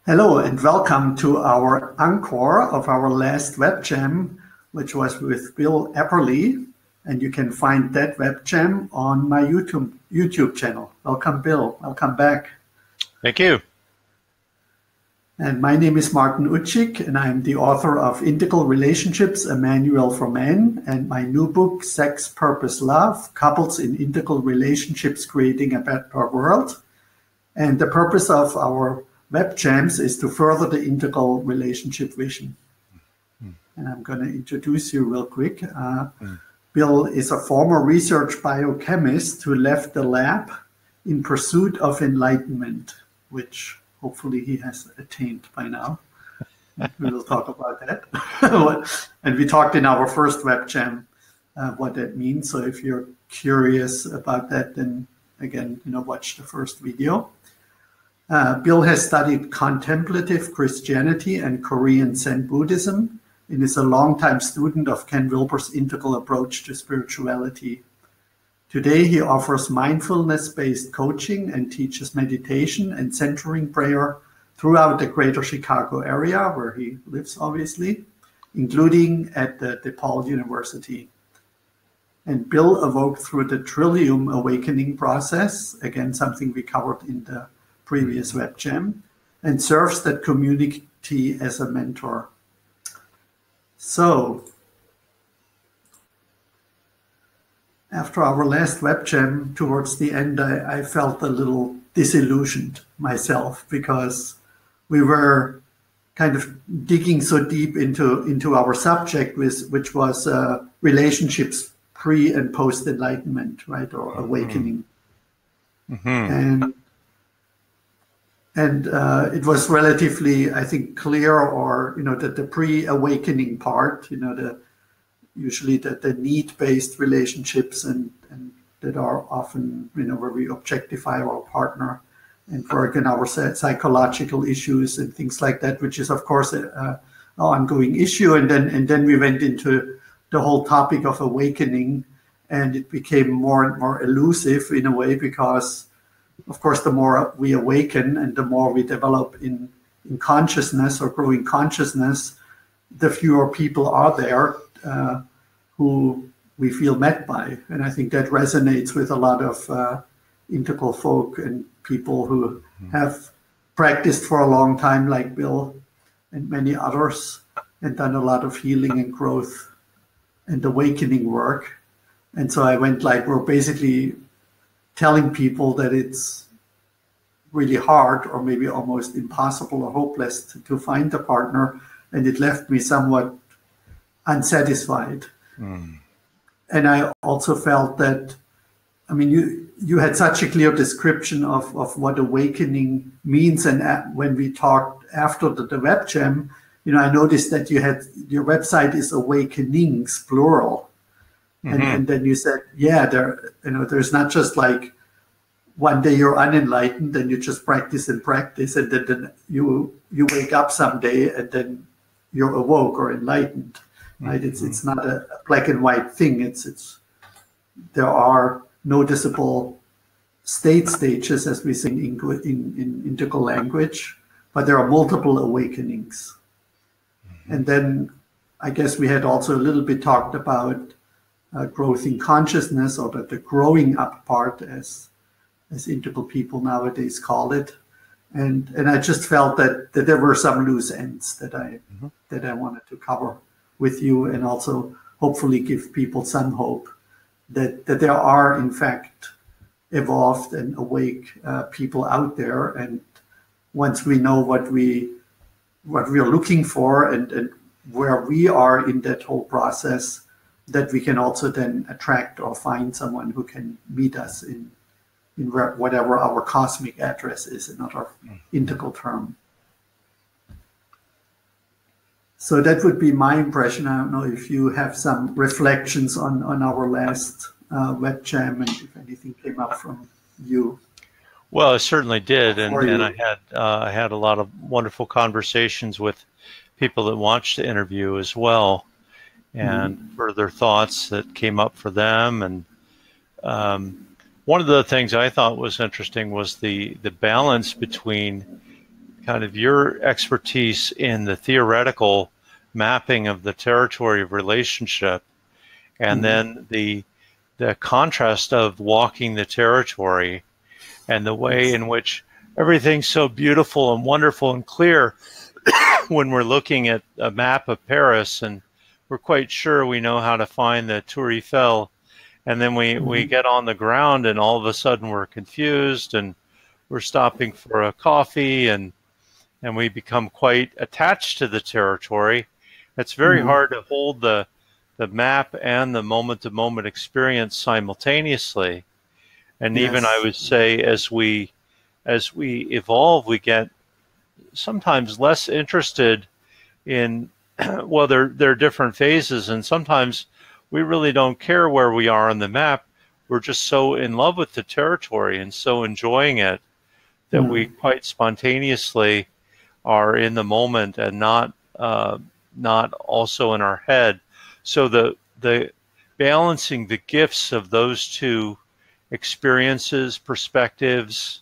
Hello and welcome to our encore of our last web jam, which was with Bill Epperly, and you can find that web jam on my YouTube channel. Welcome, Bill. Welcome back. Thank you. And my name is Martin Utschig, and I'm the author of Integral Relationships, a Manual for Men, and my new book, Sex, Purpose, Love, Couples in Integral Relationships Creating a Better World. And the purpose of our web jams is to further the integral relationship vision. And I'm going to introduce you real quick. Bill is a former research biochemist who left the lab in pursuit of enlightenment, which hopefully he has attained by now. We will talk about that. And we talked in our first web jam what that means. So if you're curious about that, then again, watch the first video. Bill has studied contemplative Christianity and Korean Zen Buddhism and is a longtime student of Ken Wilber's integral approach to spirituality. Today, he offers mindfulness-based coaching and teaches meditation and centering prayer throughout the greater Chicago area, where he lives, obviously, including at the DePaul University. And Bill awoke through the Trillium awakening process, again, something we covered in the previous web jam, and serves that community as a mentor. So, after our last web jam, towards the end, I felt a little disillusioned myself because we were kind of digging so deep into our subject, which was relationships pre and post enlightenment, right, or awakening. Mm-hmm. And it was relatively, I think, clear, or that the pre-awakening part, usually the need-based relationships and that are often, where we objectify our partner and work on our psychological issues and things like that, which is, of course, an ongoing issue. And then we went into the whole topic of awakening, and it became more and more elusive in a way because, of course, the more we awaken and the more we develop in consciousness or growing consciousness, the fewer people are there who we feel met by. And I think that resonates with a lot of integral folk and people who have practiced for a long time, like Bill and many others, and done a lot of healing and growth and awakening work. And so I went we're basically telling people that it's really hard or maybe almost impossible or hopeless to find a partner. And it left me somewhat unsatisfied. And I also felt that, you had such a clear description of what awakening means. And when we talked after the web jam, I noticed that your website is awakenings, plural. And then you said, there's not just like one day you're unenlightened and you just practice and practice, and then you wake up someday and then you're awoke or enlightened, right? It's not a black and white thing. There are noticeable stages, as we say in integral language, but there are multiple awakenings. And then I guess we had also a little bit talked about growth in consciousness, or the growing up part, as integral people nowadays call it, and I just felt that there were some loose ends that I wanted to cover with you, and also hopefully give people some hope that there are in fact evolved and awake people out there, and once we know what we are looking for and where we are in that whole process, that we can also then attract or find someone who can meet us in whatever our cosmic address is, another integral term. So that would be my impression. I don't know if you have some reflections on our last web jam, and if anything came up from you. Well, I certainly did, and I had a lot of wonderful conversations with people that watched the interview as well, and further thoughts that came up for them. And one of the things I thought was interesting was the balance between kind of your expertise in the theoretical mapping of the territory of relationship, and then the contrast of walking the territory, and the way in which everything's so beautiful and wonderful and clear when we're looking at a map of Paris and we're quite sure we know how to find the Tour Eiffel, and then we get on the ground and all of a sudden we're confused and we're stopping for a coffee, and we become quite attached to the territory. It's very hard to hold the map and the moment-to-moment experience simultaneously. And even I would say as we evolve, we get sometimes less interested in, well, there are different phases, and sometimes we really don't care where we are on the map. We're just so in love with the territory and so enjoying it that we quite spontaneously are in the moment and not also in our head. So the balancing the gifts of those two experiences, perspectives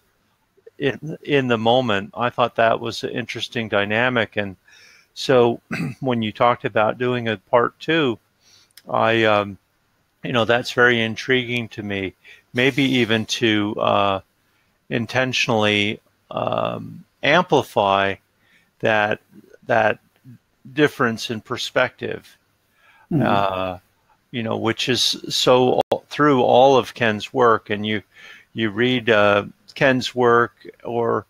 in the moment, I thought that was an interesting dynamic. And so when you talked about doing a part 2, that's very intriguing to me. Maybe even to intentionally amplify that difference in perspective, which is so through all of Ken's work. And you read Ken's work, or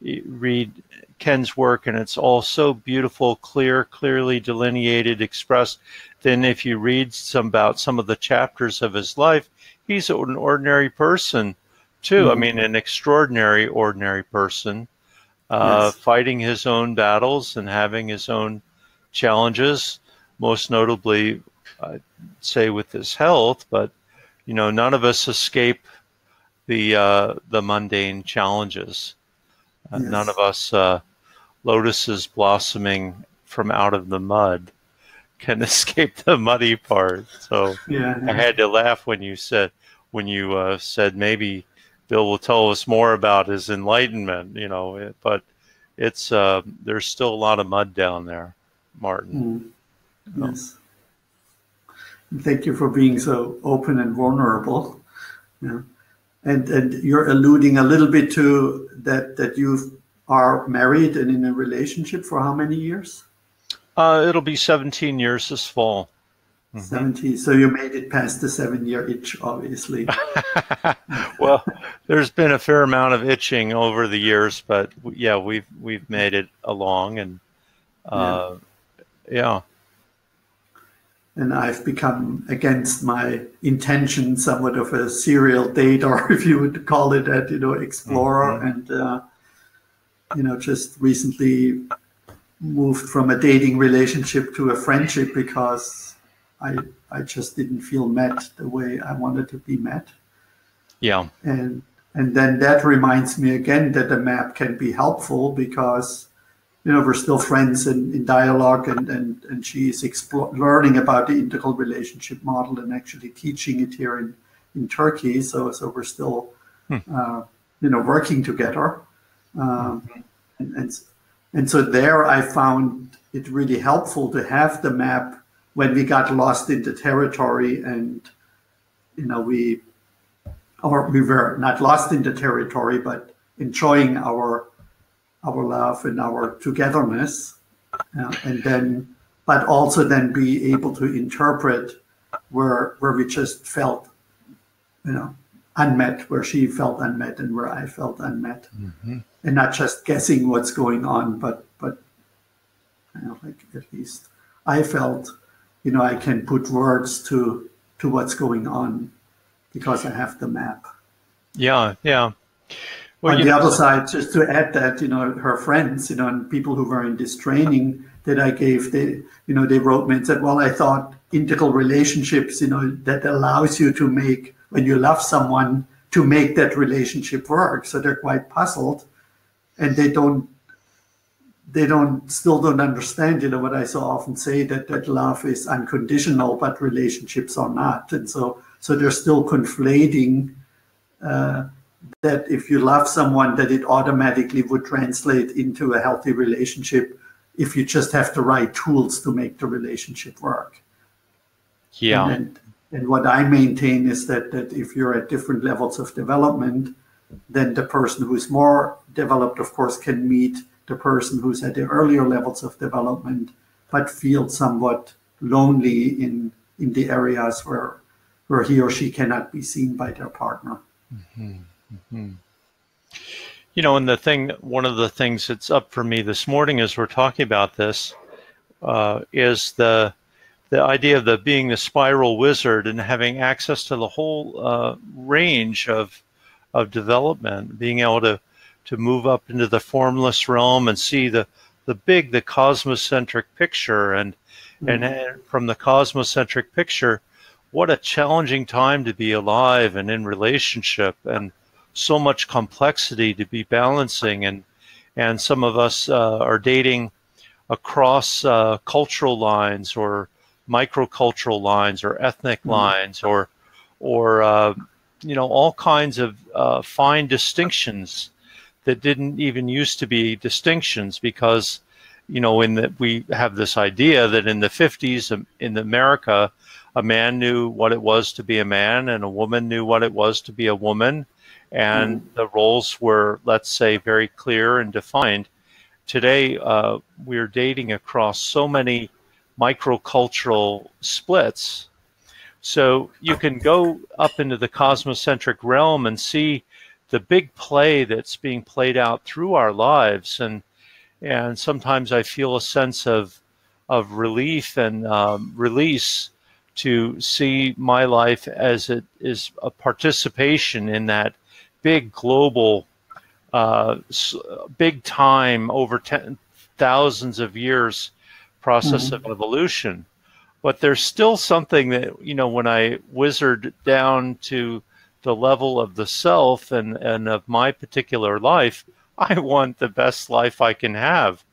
you read Ken's work, and it's all so beautiful, clearly delineated, expressed. Then if you read about some of the chapters of his life, he's an ordinary person too. I mean, an extraordinary ordinary person, fighting his own battles and having his own challenges, most notably, I'd say, with his health. But none of us escape the mundane challenges. None of us lotuses blossoming from out of the mud can escape the muddy part. So I had to laugh when you said maybe Bill will tell us more about his enlightenment, but it's there's still a lot of mud down there, Martin. Yes. Thank you for being so open and vulnerable. Yeah. And you're alluding a little bit to that you are married and in a relationship for how many years? It'll be 17 years this fall. 70. So you made it past the 7-year itch, obviously. Well, there's been a fair amount of itching over the years, but yeah, we've made it along, and And I've become, against my intention, somewhat of a serial dater, if you would call it that, explorer, and just recently moved from a dating relationship to a friendship because I just didn't feel met the way I wanted to be met. Yeah. And then that reminds me again that the map can be helpful because, we're still friends and in dialogue, and she's learning about the integral relationship model and actually teaching it here in Turkey. So we're still, working together. And so there I found it really helpful to have the map when we got lost in the territory, and we were not lost in the territory, but enjoying our love and our togetherness, but also then be able to interpret where we just felt unmet, where she felt unmet and where I felt unmet, and not just guessing what's going on, but at least I felt I can put words to what's going on because I have the map. Yeah. Well, on the other side, just to add that, her friends, and people who were in this training that I gave, they wrote me and said, well, I thought integral relationships, that allows you to make, when you love someone, to make that relationship work. So they're quite puzzled, and they still don't understand, what I so often say, that love is unconditional, but relationships are not. And so they're still conflating that if you love someone, that it automatically would translate into a healthy relationship if you just have the right tools to make the relationship work. Yeah. And what I maintain is that if you're at different levels of development, then the person who's more developed, of course, can meet the person who's at the earlier levels of development, but feel somewhat lonely in the areas where he or she cannot be seen by their partner. Mm-hmm. Mm-hmm. You know, and one of the things that's up for me this morning as we're talking about this is the idea of being the spiral wizard and having access to the whole range of development, being able to move up into the formless realm and see the cosmocentric picture, and from the cosmocentric picture, what a challenging time to be alive and in relationship, and so much complexity to be balancing, and some of us are dating across cultural lines or microcultural lines or ethnic lines or you know, all kinds of fine distinctions that didn't even used to be distinctions, because, you know, we have this idea that in the 50s in America, a man knew what it was to be a man and a woman knew what it was to be a woman, and the roles were, let's say, very clear and defined. Today, we're dating across so many microcultural splits. So you can go up into the cosmocentric realm and see the big play that's being played out through our lives, and sometimes I feel a sense of relief and release to see my life as it is a participation in that big global, big time, over thousands of years process of evolution. But there's still something that, you know, when I wizard down to the level of the self and of my particular life, I want the best life I can have.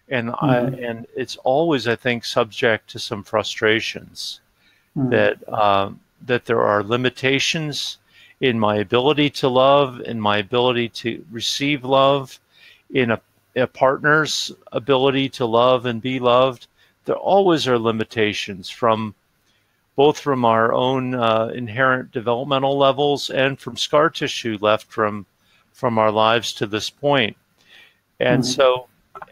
And and it's always, I think, subject to some frustrations that there are limitations in my ability to love, in my ability to receive love, in a partner's ability to love and be loved. There always are limitations, both from our own inherent developmental levels and from scar tissue left from our lives to this point. And so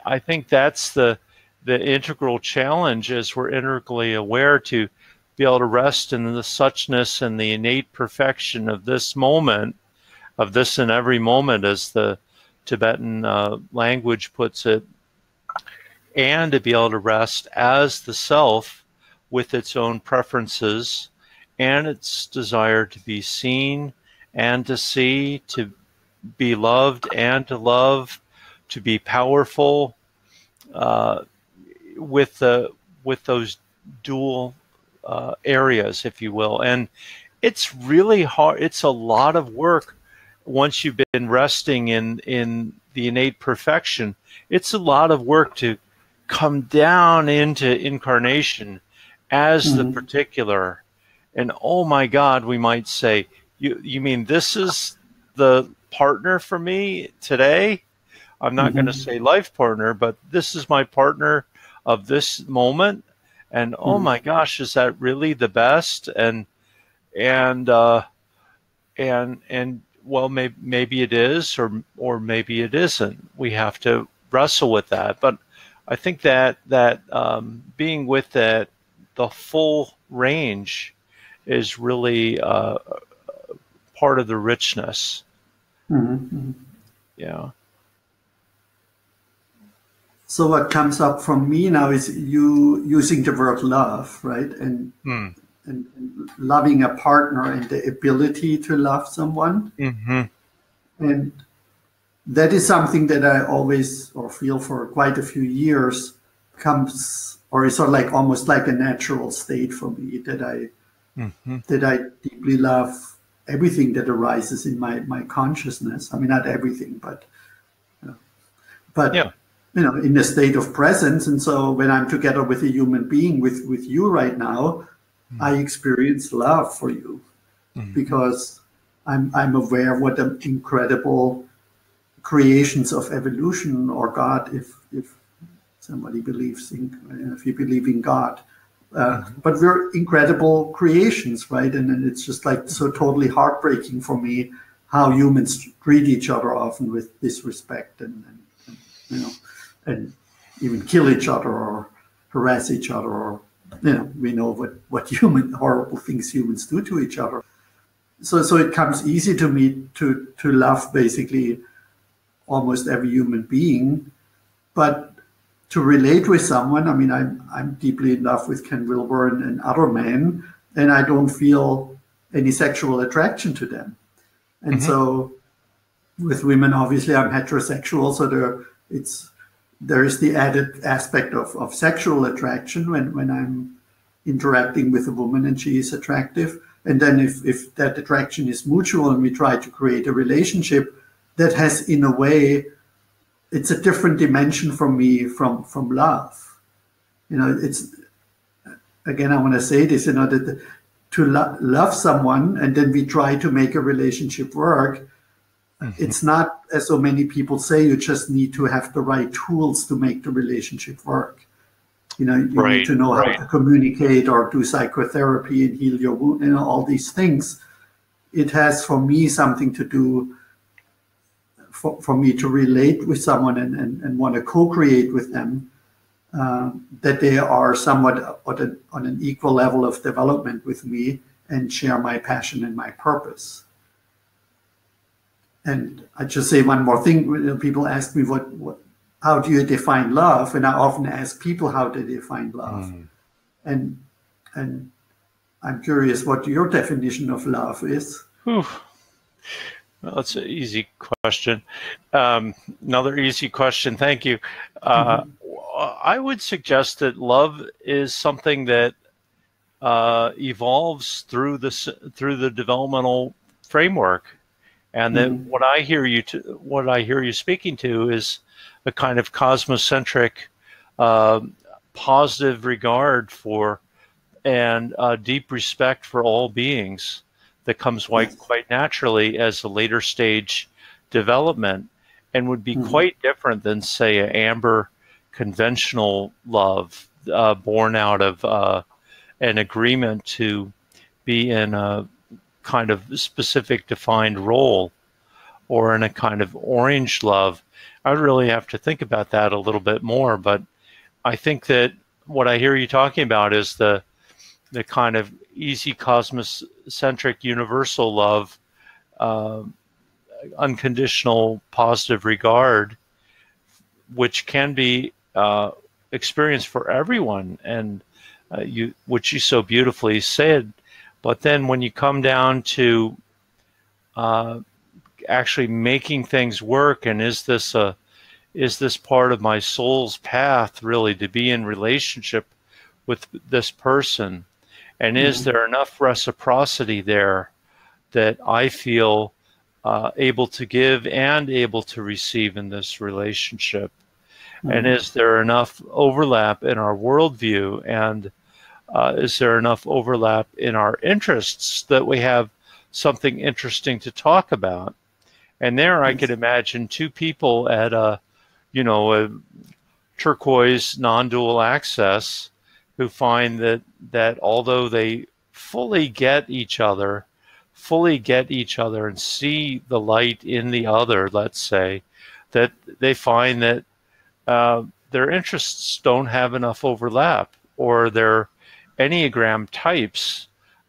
I think that's the integral challenge, as we're integrally aware, to be able to rest in the suchness and the innate perfection of this moment, of this and every moment, as the Tibetan language puts it, and to be able to rest as the self with its own preferences and its desire to be seen and to see, to be loved and to love, to be powerful, with those dual areas, if you will. And it's really hard. It's a lot of work once you've been resting in the innate perfection. It's a lot of work to come down into incarnation as the particular. And oh my God, we might say, you mean this is the partner for me today? I'm not going to say life partner, but this is my partner of this moment. And oh my gosh, is that really the best? And well, maybe it is, or maybe it isn't. We have to wrestle with that. But I think that being with the full range is really part of the richness. Yeah. So what comes up from me now is you using the word love, right? And loving a partner and the ability to love someone. And that is something that I always, or feel for quite a few years, comes, or is sort of like almost like a natural state for me, that I deeply love everything that arises in my consciousness. I mean, not everything, but yeah. You know, in a state of presence. And so when I'm together with a human being, with you right now, I experience love for you, because I'm aware what the incredible creations of evolution or God, if somebody believes in, if you believe in God. But we're incredible creations, right? And it's just like so totally heartbreaking for me how humans treat each other often with disrespect and you know, and even kill each other or harass each other, or we know what horrible things humans do to each other. So it comes easy to me to love basically almost every human being, but to relate with someone, I mean, I'm deeply in love with Ken Wilber and other men, and I don't feel any sexual attraction to them. And so with women, obviously, I'm heterosexual, so there is the added aspect of sexual attraction when I'm interacting with a woman and she is attractive. And then if that attraction is mutual and we try to create a relationship that has, in a way, it's a different dimension for me from love. It's, again, I want to say this, that to love someone and then we try to make a relationship work, it's not, as so many people say, you just need to have the right tools to make the relationship work. You need to know how to communicate or do psychotherapy and heal your wound, all these things. It has, for me, something to do for me to relate with someone and want to co-create with them, that they are somewhat on an equal level of development with me and share my passion and my purpose. And I just say one more thing. People ask me, how do you define love? And I often ask people how they define love. And I'm curious what your definition of love is. Well, that's an easy question. Another easy question. Thank you. I would suggest that love is something that evolves through the developmental framework, and that what I hear you speaking to is a kind of cosmocentric, positive regard for and deep respect for all beings that comes quite naturally as a later stage development, and would be quite different than, say, an amber conventional love born out of an agreement to be in a kind of specific defined role, or in a kind of orange love. I really have to think about that a little bit more, but I think that what I hear you talking about is the kind of easy cosmocentric universal love, unconditional positive regard, which can be experienced for everyone, and which you so beautifully said. But then when you come down to actually making things work, and is this part of my soul's path really to be in relationship with this person, and is there enough reciprocity there that I feel able to give and able to receive in this relationship? And is there enough overlap in our worldview, and is there enough overlap in our interests that we have something interesting to talk about? And there I could imagine two people at a turquoise non-dual access who find that although they fully get each other and see the light in the other, let's say, that they find that their interests don't have enough overlap, or their Enneagram types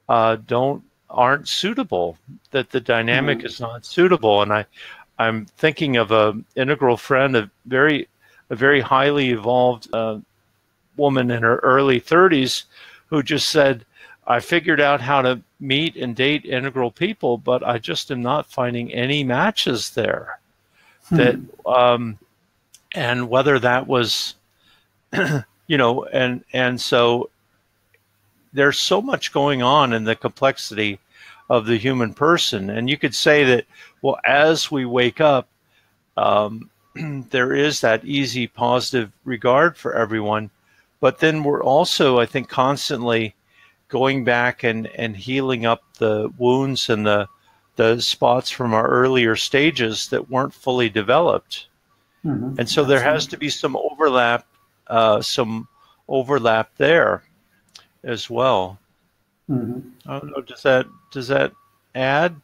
aren't suitable, that the dynamic is not suitable. And I'm thinking of an integral friend, a very highly evolved woman in her early 30s, who just said, I figured out how to meet and date integral people, but I just am not finding any matches there. That and whether that was and so there's so much going on in the complexity of the human person. And you could say that, well, as we wake up, there is that easy positive regard for everyone, but then we're also, I think, constantly going back and healing up the wounds and the the spots from our earlier stages that weren't fully developed. And so there has to be some overlap there as well. I don't know, does that add?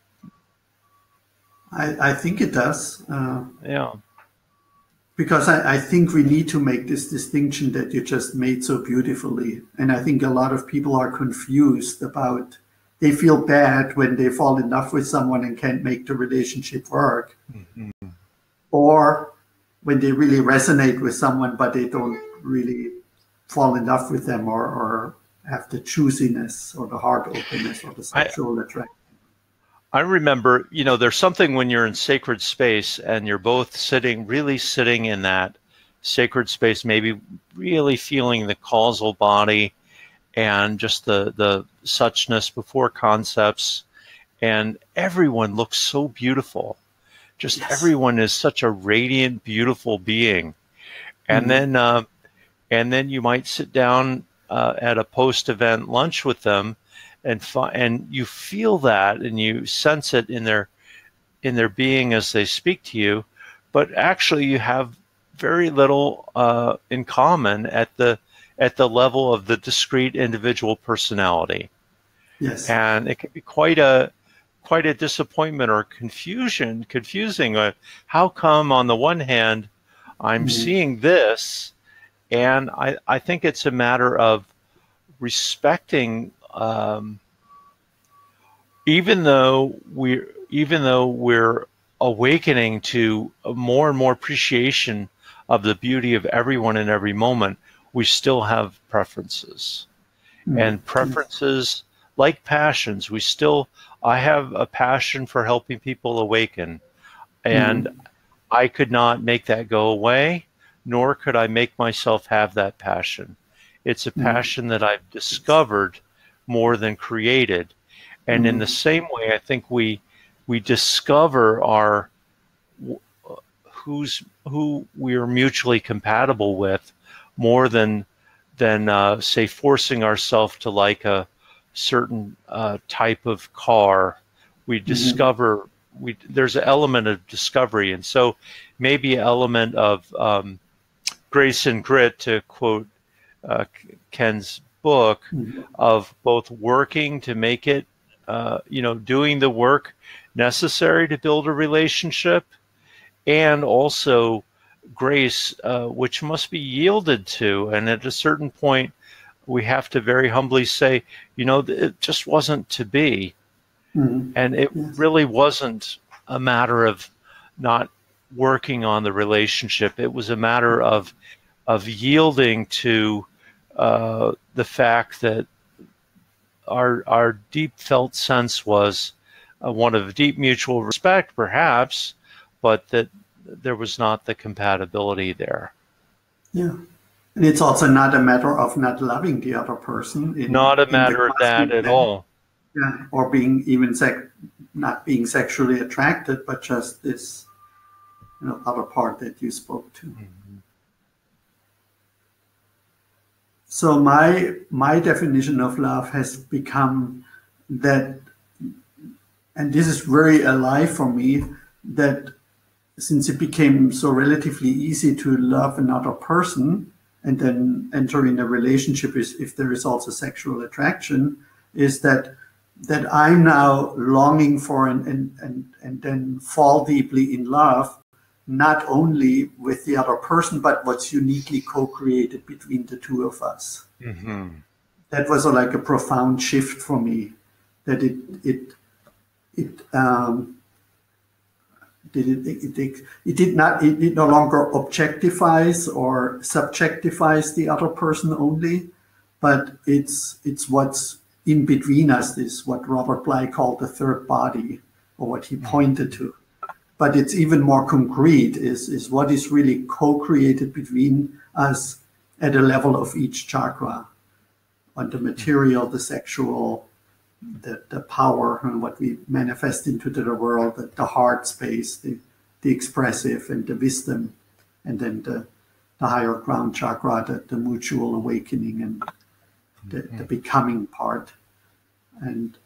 I think it does. Yeah. Because I think we need to make this distinction that you just made so beautifully. And I think a lot of people are confused about, they feel bad when they fall in love with someone and can't make the relationship work. Or when they really resonate with someone, but they don't really fall in love with them or have the choosiness or the heart openness or the sexual attraction. I remember, there's something when you're in sacred space and you're both really sitting in that sacred space, maybe really feeling the causal body and just the suchness before concepts, and everyone looks so beautiful. Just everyone is such a radiant, beautiful being. And then you might sit down at a post-event lunch with them, and you feel that and you sense it in their being as they speak to you, but actually you have very little in common at the level of the discrete individual personality. Yes. And it can be quite a disappointment or confusing. How come on the one hand I'm seeing this, and I think it's a matter of respecting, even though we're awakening to more and more appreciation of the beauty of everyone in every moment, we still have preferences. And preferences, like passions, I have a passion for helping people awaken, and I could not make that go away, nor could I make myself have that passion. It's a passion that I've discovered more than created. And in the same way, I think we discover who we are mutually compatible with more than say forcing ourselves to like a certain type of car. We discover there's an element of discovery, and so maybe an element of grace and grit, to quote Ken's book, of both working to make it, doing the work necessary to build a relationship, and also grace, which must be yielded to. And at a certain point, we have to very humbly say, it just wasn't to be. And it really wasn't a matter of not working on the relationship. It was a matter of yielding to the fact that our deep felt sense was one of deep mutual respect, perhaps, but that there was not the compatibility there. Yeah. And it's also not a matter of not loving the other person. Not a matter of that at all. Yeah. Or being even not being sexually attracted, but just this other part that you spoke to. So my definition of love has become that, and this is very alive for me, that since it became so relatively easy to love another person and then enter in a relationship if there is also sexual attraction, is that I'm now longing for and then fall deeply in love, not only with the other person, but what's uniquely co-created between the two of us. That was like a profound shift for me, that it no longer objectifies or subjectifies the other person only, but it's what's in between us, is what Robert Bly called the third body, or what he pointed to. But it's even more concrete, is what is really co-created between us at a level of each chakra, on the material, the sexual, the power, and what we manifest into the world, the heart space, the expressive, and the wisdom, and then the higher ground chakra, the mutual awakening and the becoming part. And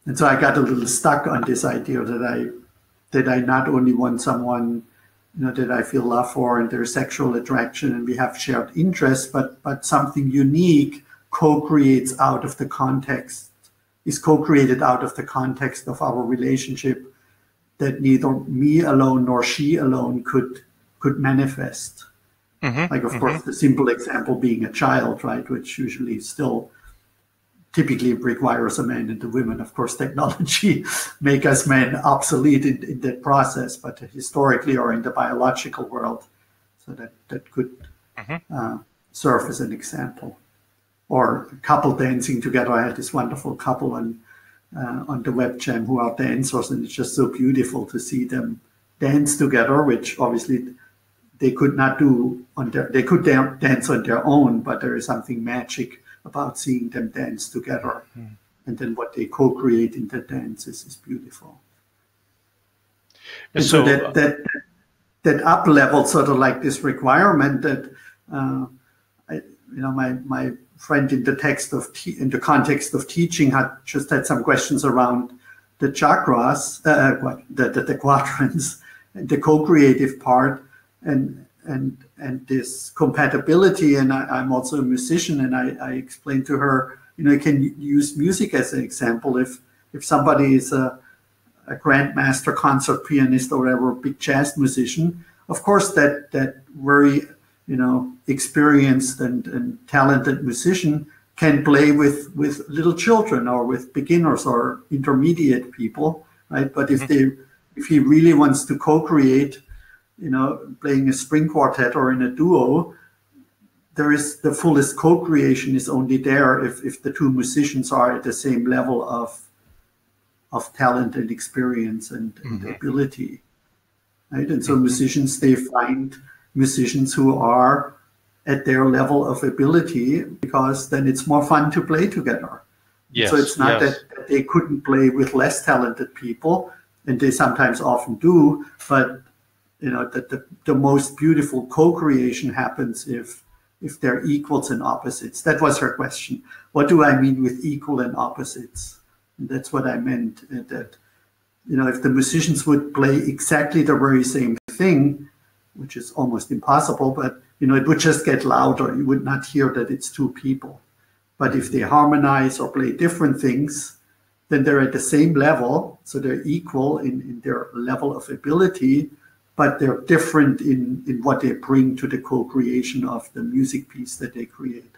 And so I got a little stuck on this idea that I not only want someone, that I feel love for and there's sexual attraction and we have shared interests, but something unique co-creates out of the context, is co-created out of the context of our relationship that neither me alone nor she alone could manifest. Like, of course, the simple example being a child, right, which usually still typically requires a man and a woman. Of course, technology make us men obsolete in that process, but historically or in the biological world, so that could serve as an example. Or a couple dancing together. I had this wonderful couple on the webcam who are dancers, and it's just so beautiful to see them dance together, which obviously they could not do they could dance on their own, but there is something magic about seeing them dance together. And then what they co-create in the dance is beautiful. And so that up level, sort of like this requirement that my friend in the context of teaching had some questions around the chakras, the quadrants, and the co-creative part, and this compatibility. And I'm also a musician, and I explained to her, you can use music as an example. If somebody is a grandmaster concert pianist or whatever, big jazz musician, of course that very experienced and talented musician can play with little children or with beginners or intermediate people, right? But if he really wants to co-create, playing a string quartet or in a duo, there is the fullest co-creation is only there if the two musicians are at the same level of talent and experience and ability, right? And so musicians, they find musicians who are at their level of ability, because then it's more fun to play together. Yes, so it's not that they couldn't play with less talented people, and they sometimes often do, but that the most beautiful co-creation happens if they're equals and opposites. That was her question. What do I mean with equal and opposites? And that's what I meant, that if the musicians would play exactly the very same thing, which is almost impossible, but it would just get louder. You would not hear that it's two people. But if they harmonize or play different things, then they're at the same level, so they're equal in their level of ability, but they're different in what they bring to the co-creation of the music piece that they create.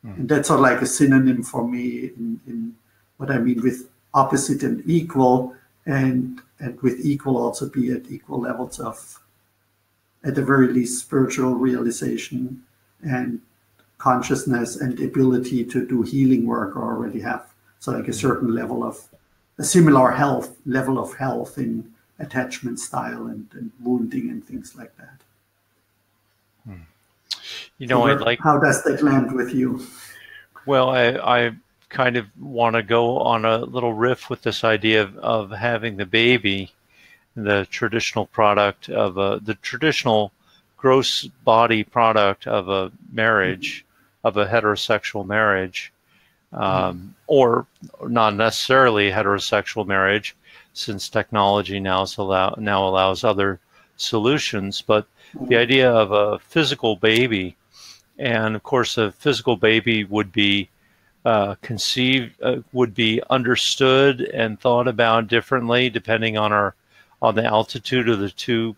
And that's sort of like a synonym for me in what I mean with opposite and equal, and with equal also be at equal levels of, at the very least, spiritual realization and consciousness and ability to do healing work, or already have. So like a certain level of, a similar level of health in attachment style and wounding and things like that. How does that land with you? Well, I kind of want to go on a little riff with this idea of having the baby, the traditional product of the traditional gross body product of a marriage, of a heterosexual marriage, or not necessarily heterosexual marriage, since technology now allows other solutions. But the idea of a physical baby, and of course a physical baby would be conceived, would be understood and thought about differently depending on the altitude of the two,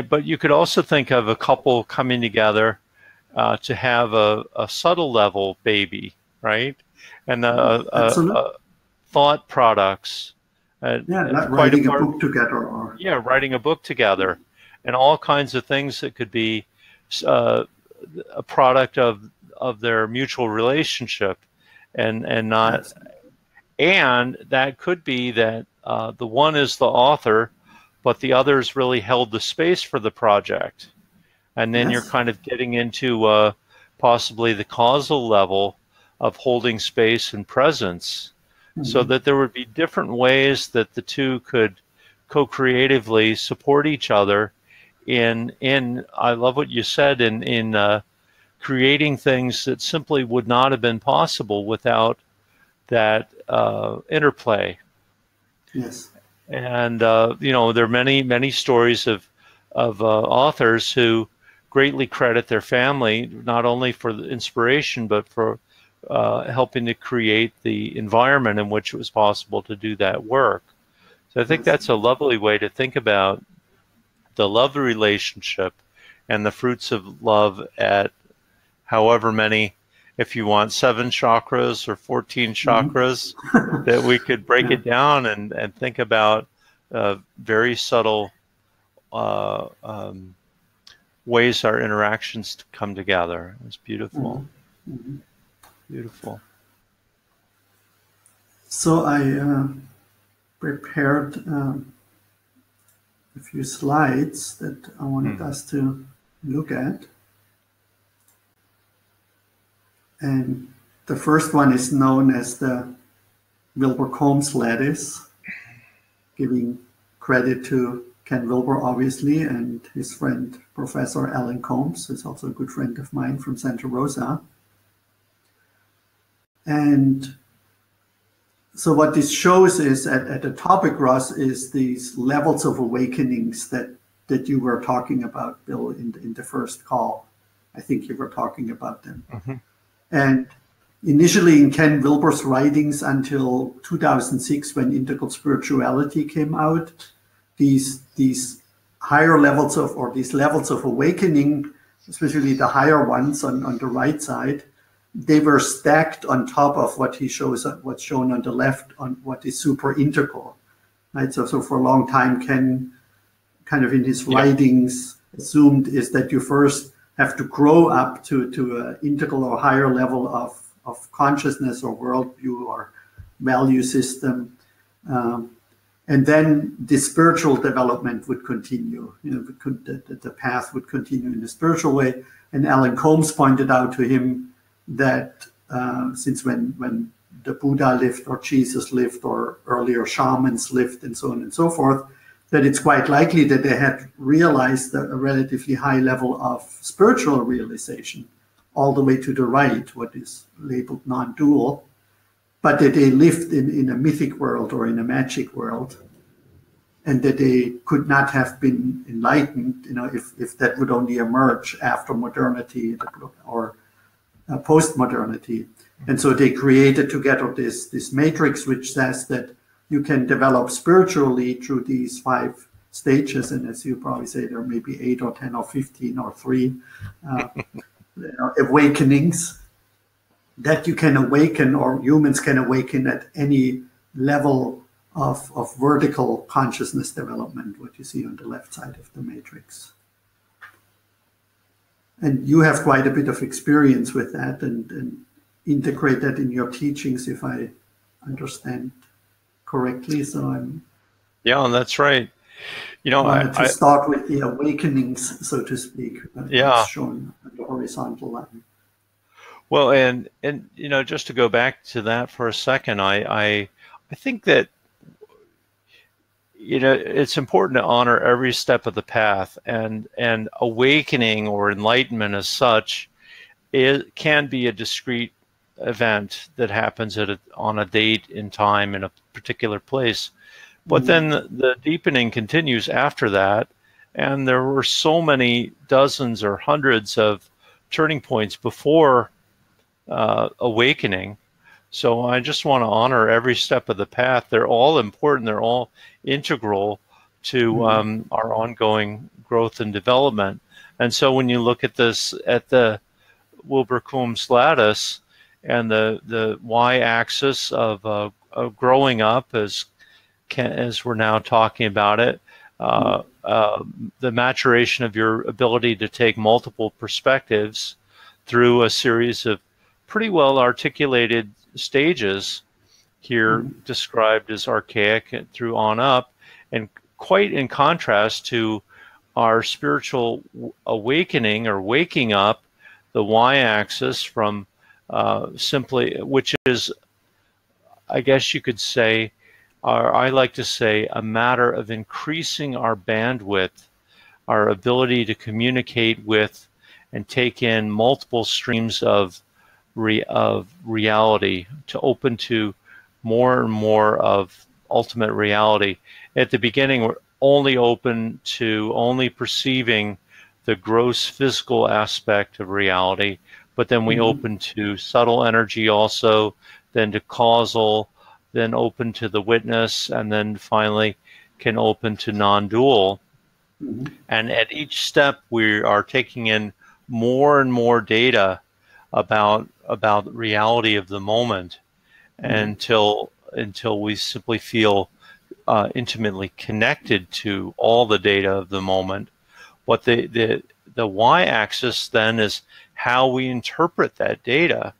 but you could also think of a couple coming together to have a subtle level baby, right? And thought products. Like writing a book together, writing a book together, and all kinds of things that could be a product of their mutual relationship, and not. And that could be that the one is the author, but the others really held the space for the project. And then you're kind of getting into possibly the causal level of holding space and presence, so that there would be different ways that the two could co-creatively support each other in I love what you said, in creating things that simply would not have been possible without that interplay. Yes. And you know, there are many stories of authors who greatly credit their family not only for the inspiration but for helping to create the environment in which it was possible to do that work. So I think that's a lovely way to think about the love relationship and the fruits of love at however many, if you want 7 chakras or 14 chakras, that we could break it down and think about very subtle ways our interactions come together. It's beautiful. Beautiful. So I prepared a few slides that I wanted us to look at. And the first one is known as the Wilbur Combs lattice, giving credit to Ken Wilber, obviously, and his friend, Professor Alan Combs, who's also a good friend of mine from Santa Rosa. And so what this shows is, at the topic, Ross, is these levels of awakenings that you were talking about, Bill, in the first call. I think you were talking about them. And initially in Ken Wilber's writings until 2006, when Integral Spirituality came out, these higher levels of, or these levels of awakening, especially the higher ones on the right side, they were stacked on top of what he shows, what's shown on the left, on what is super integral, right? So for a long time, Ken, kind of in his writings, assumed is that you first have to grow up to an integral or higher level of consciousness or worldview or value system. And then the spiritual development would continue. You know, the path would continue in the spiritual way. And Alan Combs pointed out to him that since when the Buddha lived or Jesus lived or earlier shamans lived and so on and so forth, that it's quite likely that they had realized a relatively high level of spiritual realization all the way to the right, what is labeled non-dual, but that they lived in a mythic world or in a magic world, and that they could not have been enlightened, you know, if that would only emerge after modernity or post-modernity. And so they created together this matrix which says that you can develop spiritually through these 5 stages, and as you probably say, there may be 8 or 10 or 15 or 3 awakenings that you can awaken, or humans can awaken at any level of vertical consciousness development, what you see on the left side of the matrix. And you have quite a bit of experience with that and integrate that in your teachings, if I understand correctly. So yeah, that's right. You know, I wanted to start with the awakenings, so to speak. It's shown on the horizontal line. Well, and you know, just to go back to that for a second, I think that, you know, it's important to honor every step of the path, and awakening or enlightenment as such, it can be a discrete event that happens on a date in time in a particular place. But then the deepening continues after that, and there were so many dozens or hundreds of turning points before awakening. So I just want to honor every step of the path. They're all important. They're all integral to our ongoing growth and development. And so when you look at this, at the Wilbur Combs lattice and the y-axis of growing up, as we're now talking about it, the maturation of your ability to take multiple perspectives through a series of pretty well articulated stages here described as archaic and through on up, and quite in contrast to our spiritual awakening or waking up, the y-axis from simply, which is, I guess you could say, I like to say, a matter of increasing our bandwidth, our ability to communicate with and take in multiple streams of reality, to open to more and more of ultimate reality. At the beginning, we're only open to only perceiving the gross physical aspect of reality, but then we open to subtle energy also, then to causal, then open to the witness, and then finally can open to non-dual. And at each step, we are taking in more and more data about the reality of the moment until we simply feel intimately connected to all the data of the moment. What the y-axis then is how we interpret that data.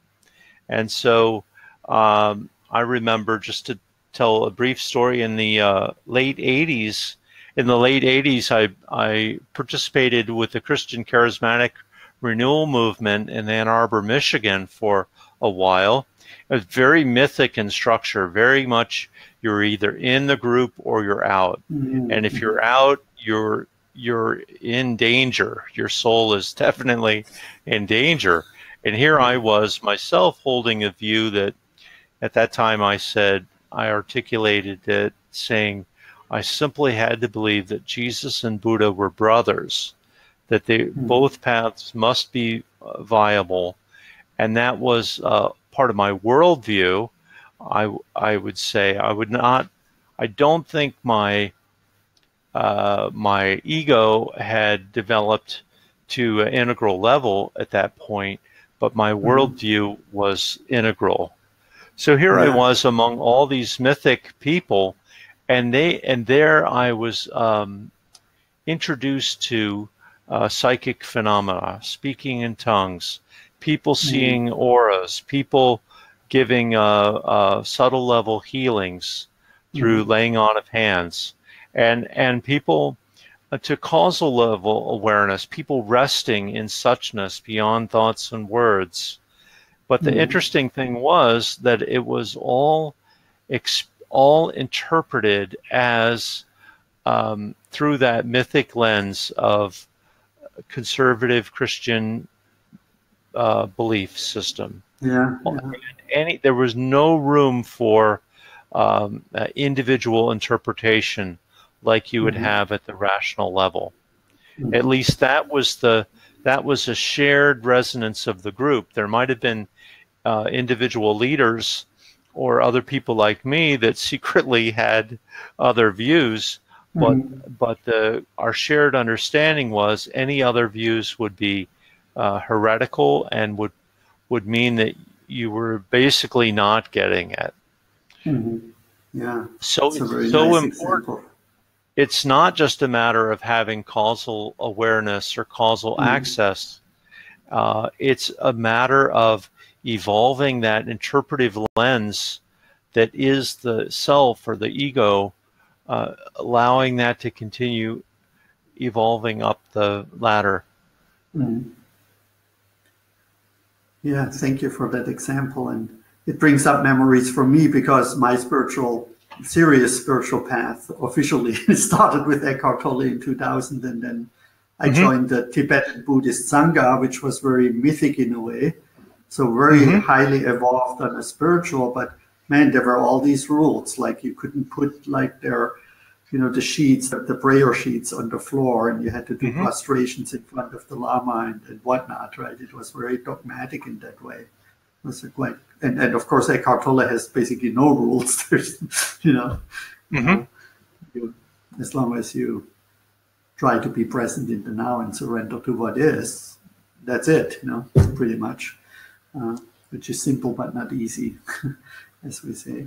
And so I remember, just to tell a brief story, in the late 80s. In the late 80s, I participated with the Christian Charismatic Renewal Movement in Ann Arbor, Michigan for a while. It was very mythic in structure, very much you're either in the group or you're out. And if you're out, you're in danger. Your soul is definitely in danger. And here I was myself holding a view that at that time I articulated it, saying I simply had to believe that Jesus and Buddha were brothers, that both paths must be viable. And that was part of my worldview. I would say I don't think my ego had developed to an integral level at that point, but my worldview was integral. So here I was among all these mythic people, and there I was introduced to psychic phenomena, speaking in tongues, people seeing auras, people giving subtle level healings through laying on of hands, and people to causal level awareness, people resting in suchness beyond thoughts and words. But the interesting thing was that it was all interpreted as through that mythic lens of conservative Christian belief system. There was no room for individual interpretation like you would have at the rational level. At least that was a shared resonance of the group. There might have been individual leaders or other people like me that secretly had other views, but our shared understanding was any other views would be heretical and would mean that you were basically not getting it. So it's so important. Example. It's not just a matter of having causal awareness or causal access. It's a matter of evolving that interpretive lens that is the self or the ego, allowing that to continue evolving up the ladder. Yeah, thank you for that example. And it brings up memories for me, because my serious spiritual path officially started with Eckhart Tolle in 2000, and then I joined the Tibetan Buddhist Sangha, which was very mythic in a way, so very highly evolved on a spiritual, but man, there were all these rules, like you couldn't put like the sheets, the prayer sheets on the floor, and you had to do prostrations in front of the Lama and whatnot, right? It was very dogmatic in that way. It was quite, and of course Eckhart Tolle has basically no rules. There's, as long as you try to be present in the now and surrender to what is, that's it, pretty much, which is simple but not easy, as we say.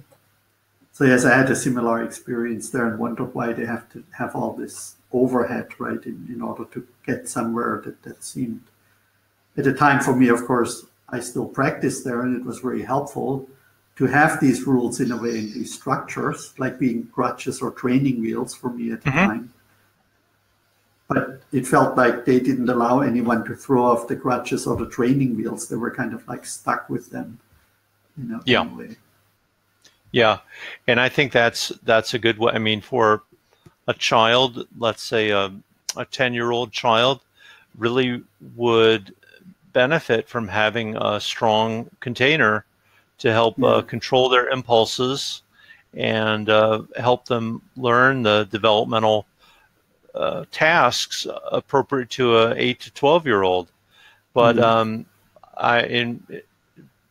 So yes, I had a similar experience there and wondered why they have to have all this overhead, right, in order to get somewhere that seemed, at the time for me, of course, I still practiced there, and it was very helpful to have these rules in a way, in these structures, like being crutches or training wheels for me at the time. But it felt like they didn't allow anyone to throw off the crutches or the training wheels. They were kind of like stuck with them, in a way. Yeah, and I think that's a good way. I mean, for a child, let's say a 10-year-old child, really would benefit from having a strong container to help control their impulses and help them learn the developmental tasks appropriate to a 8 to 12-year-old. But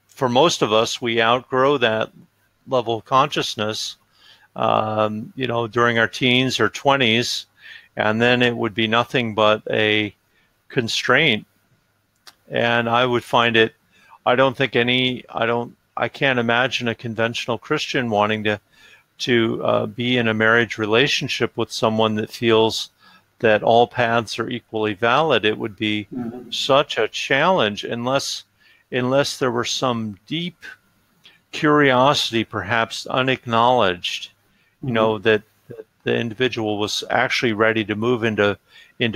for most of us, we outgrow that level of consciousness, during our teens or 20s, and then it would be nothing but a constraint. And I would find it, I can't imagine a conventional Christian wanting to be in a marriage relationship with someone that feels that all paths are equally valid. It would be such a challenge unless there were some deep curiosity, perhaps unacknowledged, that the individual was actually ready to move into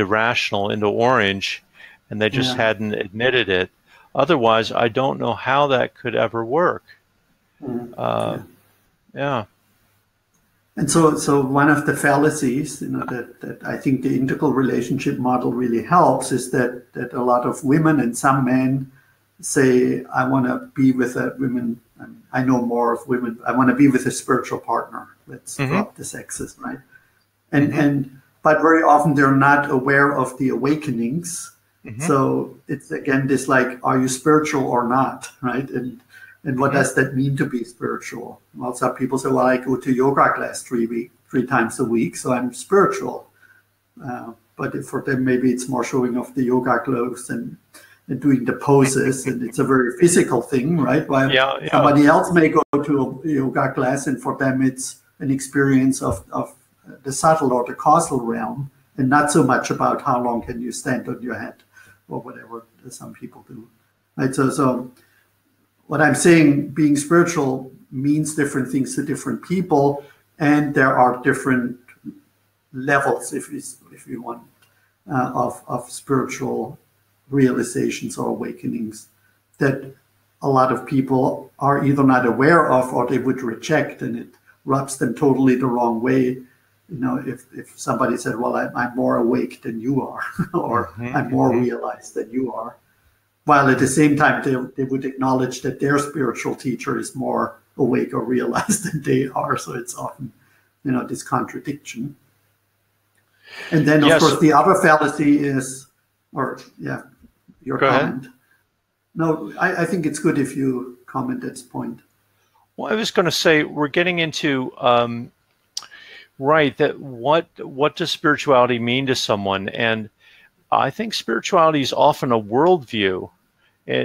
rational, into orange, and they just hadn't admitted it. Otherwise, I don't know how that could ever work. And so one of the fallacies, that I think the integral relationship model really helps is that a lot of women and some men say, I want to be with a woman, and I know more of women, I want to be with a spiritual partner. Let's drop the sexes, right? But very often they're not aware of the awakenings. So it's again this like, are you spiritual or not, right? And what does that mean to be spiritual? Well, some people say, well, I go to yoga class 3 times a week, so I'm spiritual. But for them, maybe it's more showing off the yoga clothes and doing the poses, and it's a very physical thing, right? While somebody else may go to a yoga class, and for them, it's an experience of the subtle or the causal realm, and not so much about how long can you stand on your head or whatever some people do, right? So what I'm saying, being spiritual means different things to different people, and there are different levels, if you want, of spiritual realizations or awakenings that a lot of people are either not aware of or they would reject, and it rubs them totally the wrong way. If somebody said, well, I'm more awake than you are, or I'm more realized than you are, while at the same time they would acknowledge that their spiritual teacher is more awake or realized than they are. So it's often, this contradiction. And then, of course, the other fallacy is, your Go comment. ahead. No, I think it's good if you comment at this point. Well, I was going to say, we're getting into, that what does spirituality mean to someone? And I think spirituality is often a worldview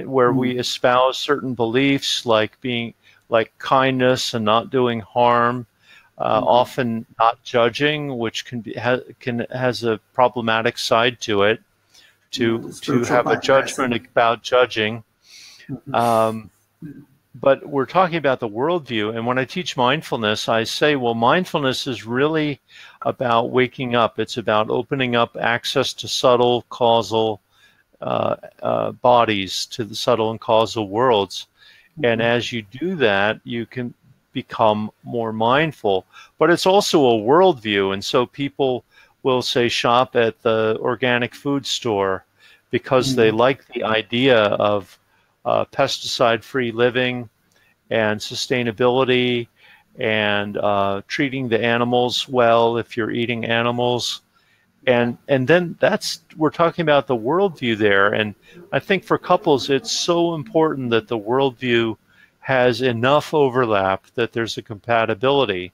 where we espouse certain beliefs, like kindness and not doing harm, often not judging, which has a problematic side to it. To have a judgment about judging. But we're talking about the worldview. And when I teach mindfulness, I say, well, mindfulness is really about waking up. It's about opening up access to subtle causal bodies, to the subtle and causal worlds. And as you do that, you can become more mindful. But it's also a worldview. And so people will say shop at the organic food store because they like the idea of pesticide-free living and sustainability and treating the animals well if you're eating animals. And then we're talking about the worldview there. And I think for couples, it's so important that the worldview has enough overlap that there's a compatibility.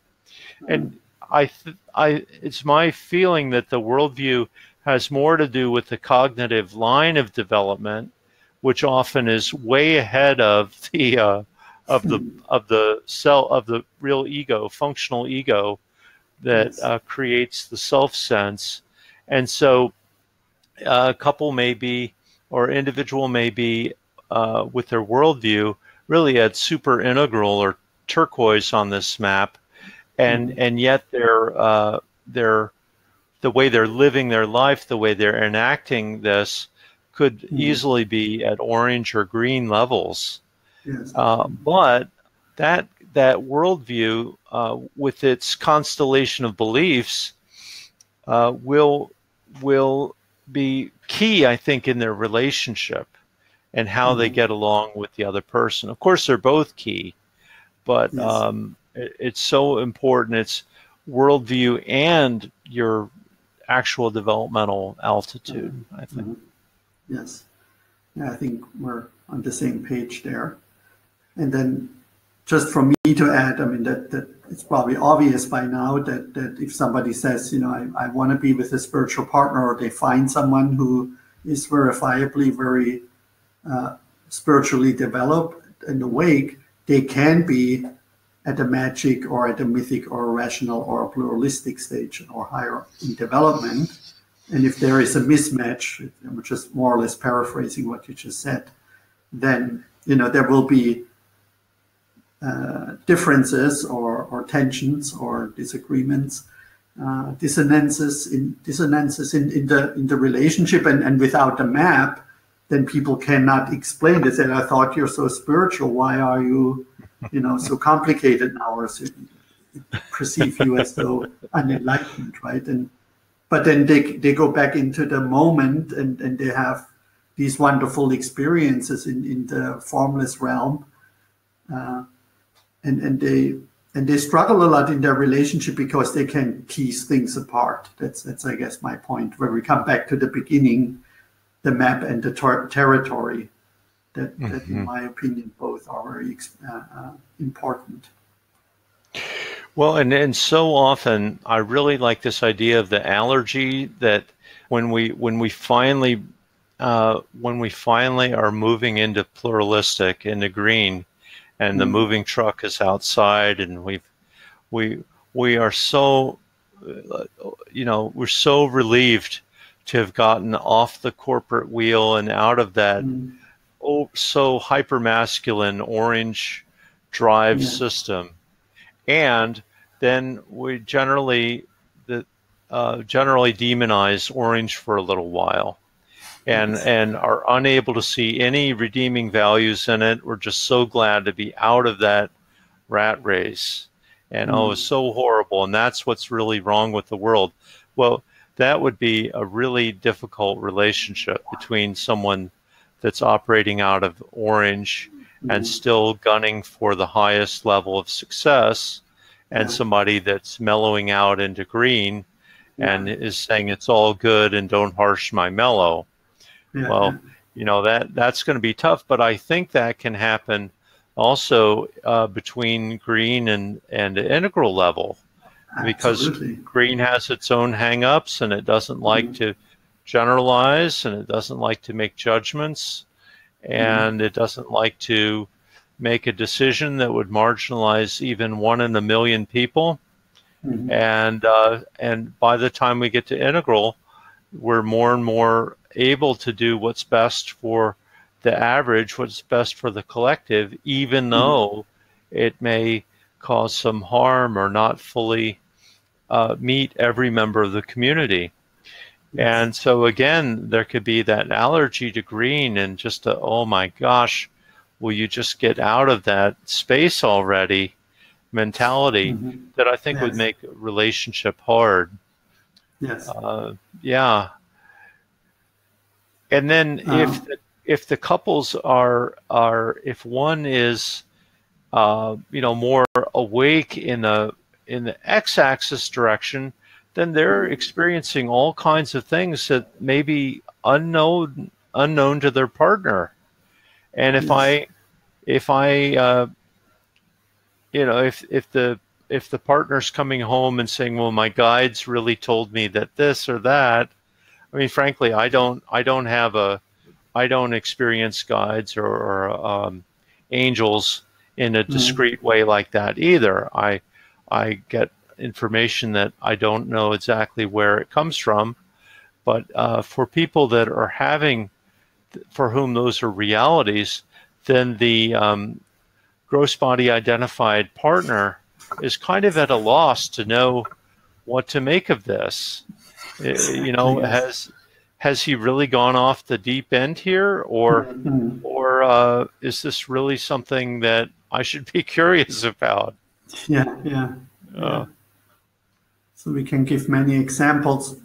And it's my feeling that the worldview has more to do with the cognitive line of development, which often is way ahead of the real ego, functional ego, that creates the self sense. And so, a couple may be, or individual may be, with their worldview, really at super integral or turquoise on this map. And yet they're the way they're living their life, the way they're enacting this, could easily be at orange or green levels. Yes. But that worldview, with its constellation of beliefs, will be key, I think, in their relationship. and how they get along with the other person. Of course, they're both key, but it's so important. It's worldview and your actual developmental altitude, I think. Yes. Yeah, I think we're on the same page there. And then just for me to add, I mean, that it's probably obvious by now that if somebody says, I want to be with a spiritual partner, or they find someone who is verifiably very spiritually developed and awake, they can be at a magic or at a mythic or a rational or a pluralistic stage or higher in development. And if there is a mismatch, I'm just more or less paraphrasing what you just said, then there will be differences or tensions or disagreements, dissonances in the relationship, and without the map, then people cannot explain this. And I thought you're so spiritual. Why are you, so complicated now, or so perceive you as though unenlightened, right? But then they go back into the moment and they have these wonderful experiences in the formless realm, and they struggle a lot in their relationship because they can tease things apart. That's I guess my point, where we come back to the beginning, the map and the territory. That in my opinion, both are very important. Well, and so often I really like this idea of the allergy, that when we finally are moving into pluralistic, into green, and the moving truck is outside, and we are so we're so relieved to have gotten off the corporate wheel and out of that so hyper masculine orange drive system. And then we generally demonize orange for a little while, and are unable to see any redeeming values in it. We're just so glad to be out of that rat race. And it's so horrible. And that's what's really wrong with the world. Well, that would be a really difficult relationship between someone that's operating out of orange and still gunning for the highest level of success, and somebody that's mellowing out into green and is saying it's all good and don't harsh my mellow. Well, that's going to be tough, but I think that can happen also between green and the integral level, because green has its own hang-ups, and it doesn't like to generalize, and it doesn't like to make judgments, and it doesn't like to make a decision that would marginalize even 1 in a million people. And by the time we get to integral, we're more and more able to do what's best for the average, what's best for the collective, even though it may cause some harm or not fully meet every member of the community. And so again, there could be that allergy to green, and just oh my gosh, will you just get out of that space already mentality that I think would make a relationship hard. And then if the couples are if one is more awake in the x-axis direction, then they're experiencing all kinds of things that may be unknown to their partner. And if the partner's coming home and saying, well, my guides really told me that this or that, I mean, frankly, I don't experience guides or angels in a discrete way like that either. I get information that I don't know exactly where it comes from, but for people that are for whom those are realities, then the gross body identified partner is kind of at a loss to know what to make of this. Has he really gone off the deep end here, or is this really something that I should be curious about? So we can give many examples.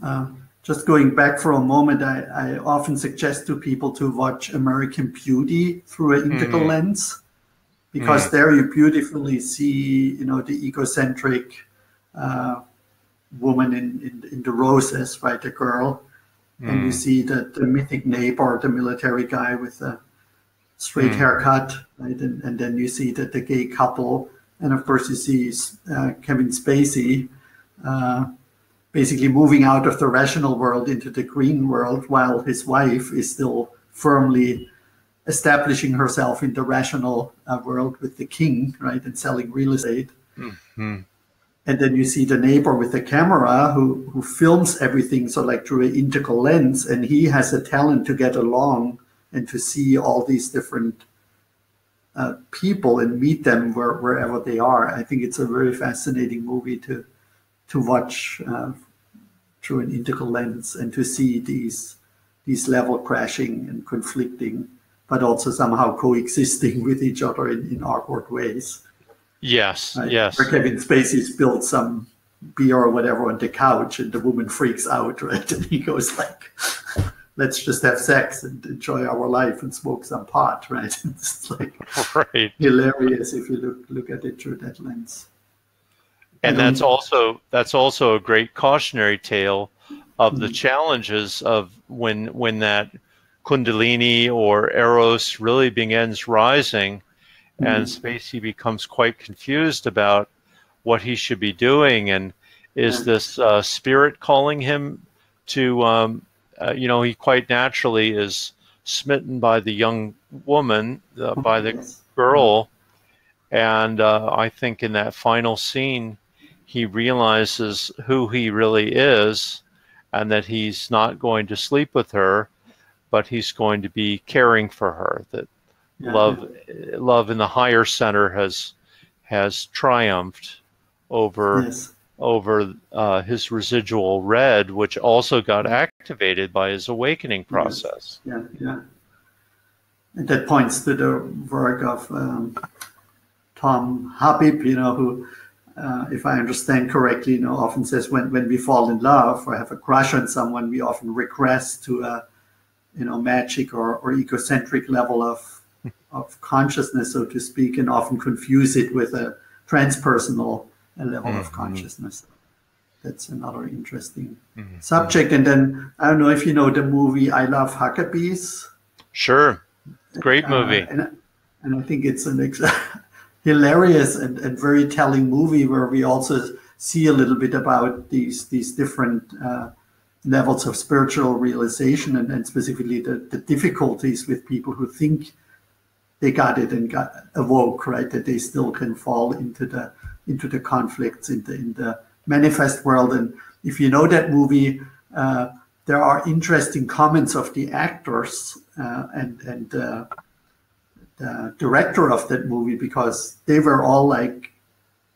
just going back for a moment, I often suggest to people to watch American Beauty through an integral lens, because there you beautifully see, the egocentric woman in the roses, right, the girl, and you see the mythic neighbor, the military guy with a straight haircut, right, and then you see the gay couple, and of course you see Kevin Spacey basically moving out of the rational world into the green world, while his wife is still firmly establishing herself in the rational world with the king, right, and selling real estate. And then you see the neighbor with the camera who films everything, so like through an integral lens, and he has a talent to get along and to see all these different people and meet them wherever they are. I think it's a very fascinating movie to watch through an integral lens, and to see these level crashing and conflicting, but also somehow coexisting with each other in awkward ways. Yes, right? yes. Where Kevin Spacey spilled some beer or whatever on the couch, and the woman freaks out, right? And he goes like, let's just have sex and enjoy our life and smoke some pot, right? It's like hilarious if you look at it through that lens. And that's also a great cautionary tale of the challenges of when that Kundalini or Eros really begins rising, and Spacey becomes quite confused about what he should be doing, and is this spirit calling him to, he quite naturally is smitten by the young woman, by the girl, and I think in that final scene, he realizes who he really is, and that he's not going to sleep with her, but he's going to be caring for her. That love in the higher center has triumphed over his residual red, which also got activated by his awakening process. And that points to the work of Tom Habib, who, if I understand correctly, often says when we fall in love or have a crush on someone, we often regress to a, magic or egocentric level of consciousness, so to speak, and often confuse it with a transpersonal level of consciousness. That's another interesting subject. And then, I don't know if you know the movie I Love Huckabees. Sure. Great movie. And I think it's an hilarious and very telling movie, where we also see a little bit about these different levels of spiritual realization, and specifically the difficulties with people who think they got it and got awoke, right? That they still can fall into the conflicts in the manifest world. And if you know that movie, there are interesting comments of the actors and the director of that movie, because they were all like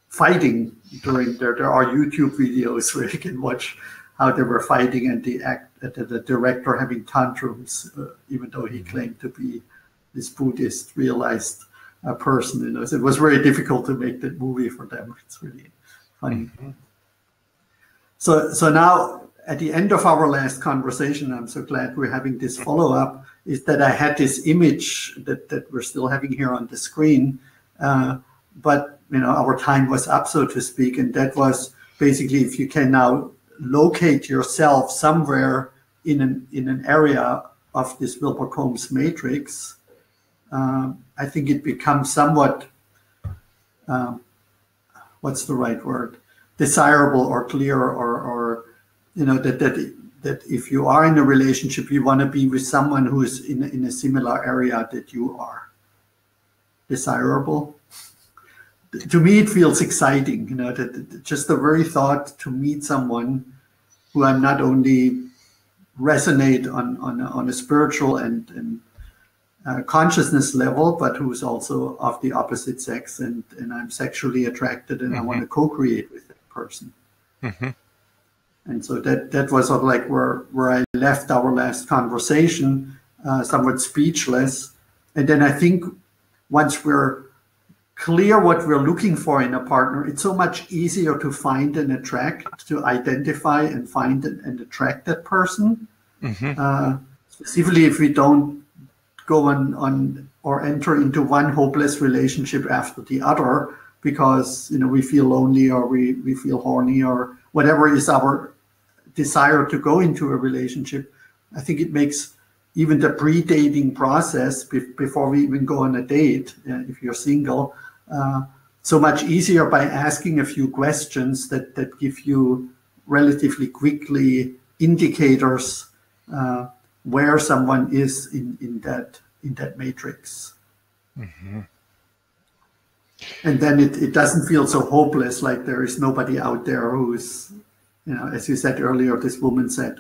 fighting during there are YouTube videos where you can watch how they were fighting, and the director having tantrums, even though he claimed to be this Buddhist realized person. So it was very difficult to make that movie for them. It's really funny. So now, at the end of our last conversation, I'm so glad we're having this follow-up, is that I had this image that we're still having here on the screen, but our time was up, so to speak, and that was basically if you can now locate yourself somewhere in an area of this Wilbur-Combs matrix, I think it becomes somewhat, what's the right word, desirable or clear, or that if you are in a relationship, you want to be with someone who is in a similar area that you are. Desirable. To me, it feels exciting, that just the very thought to meet someone who I'm not only resonate on a spiritual and consciousness level, but who's also of the opposite sex, and I'm sexually attracted, and I want to co-create with that person. And so that was sort of like where I left our last conversation, somewhat speechless. And then I think once we're clear what we're looking for in a partner, it's so much easier to find and attract, to identify and find and attract that person. Specifically if we don't go on or enter into one hopeless relationship after the other because we feel lonely or we feel horny or whatever is our desire to go into a relationship. I think it makes even the pre-dating process before we even go on a date, if you're single, so much easier by asking a few questions that give you relatively quickly indicators where someone is in that matrix. And then it doesn't feel so hopeless, like there is nobody out there who's, as you said earlier, this woman said,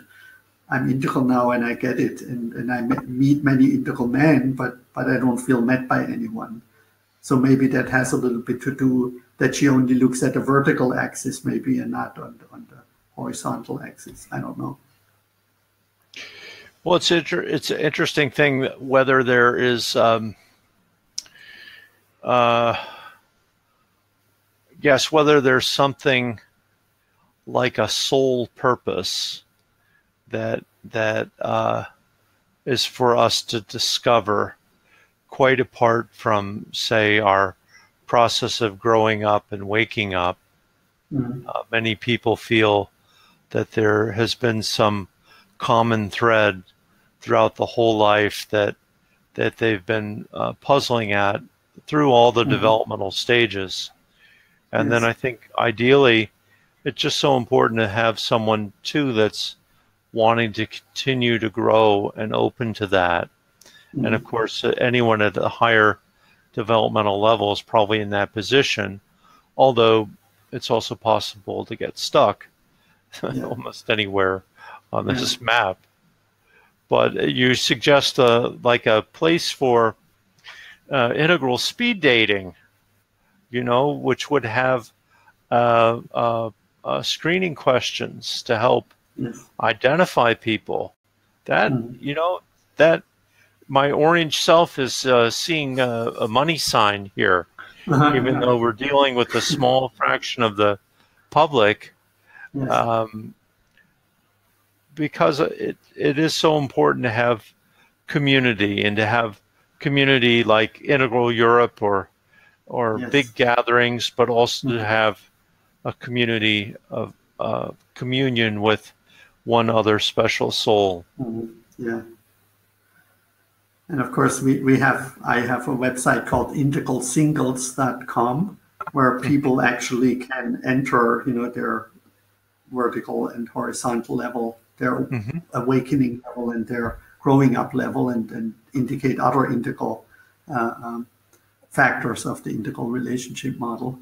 I'm integral now and I get it. And I meet many integral men, but I don't feel met by anyone. So maybe that has a little bit to do that she only looks at the vertical axis maybe and not on the horizontal axis. I don't know. Well, it's an interesting thing whether there is, whether there's something like a soul purpose that is for us to discover, quite apart from, say, our process of growing up and waking up. Many people feel that there has been some common thread throughout the whole life that they've been puzzling at through all the developmental stages. And then I think ideally it's just so important to have someone too that's wanting to continue to grow and open to that. And of course, anyone at a higher developmental level is probably in that position, although it's also possible to get stuck almost anywhere on this map. But you suggest like a place for integral speed dating, which would have screening questions to help identify people. That, that my orange self is seeing a money sign here, even though we're dealing with a small fraction of the public, because it is so important to have community and to have community like Integral Europe or big gatherings, but also to have a community of communion with one other special soul. And of course, I have a website called integralsingles.com where people actually can enter, their vertical and horizontal level, their awakening level and their growing up level, and indicate other integral factors of the integral relationship model.